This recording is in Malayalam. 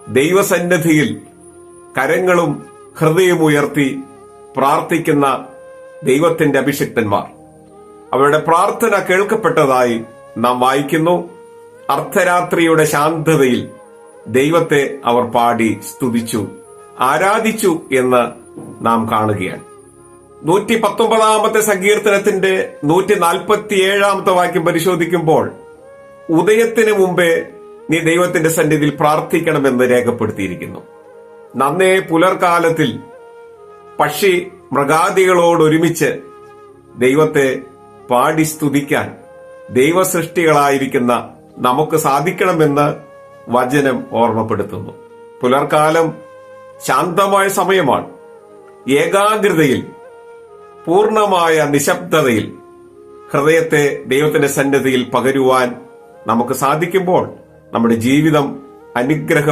ദൈവസന്നിധിയിൽ കരങ്ങളും ഹൃദയവും ഉയർത്തി പ്രാർത്ഥിക്കുന്ന ദൈവത്തിന്റെ അഭിഷിക്തന്മാർ. അവരുടെ പ്രാർത്ഥന കേൾക്കപ്പെട്ടതായി നാം വായിക്കുന്നു. അർദ്ധരാത്രിയുടെ ശാന്തതയിൽ ദൈവത്തെ അവർ പാടി സ്തുതിച്ചു, ആരാധിച്ചു എന്ന് നാം കാണുകയാണ്. 119 സങ്കീർത്തനത്തിന്റെ 147 വാക്യം പരിശോധിക്കുമ്പോൾ ഉദയത്തിന് മുമ്പേ നീ ദൈവത്തിന്റെ സന്നിധിയിൽ പ്രാർത്ഥിക്കണമെന്ന് രേഖപ്പെടുത്തിയിരിക്കുന്നു. നന്നേ പുലർകാലത്തിൽ പക്ഷി മൃഗാദികളോടൊരുമിച്ച് ദൈവത്തെ പാടി സ്തുതിക്കാൻ ദൈവസൃഷ്ടികളായിരിക്കുന്ന നമുക്ക് സാധിക്കണമെന്ന് വചനം ഓർമ്മപ്പെടുത്തുന്നു. പുലർകാലം ശാന്തമായ സമയമാണ്. ഏകാഗ്രതയിൽ, പൂർണ്ണമായ നിശബ്ദതയിൽ ഹൃദയത്തെ ദൈവത്തിന്റെ സന്നിധിയിൽ പകരുവാൻ നമുക്ക് സാധിക്കുമ്പോൾ നമ്മുടെ ജീവിതം അനുഗ്രഹ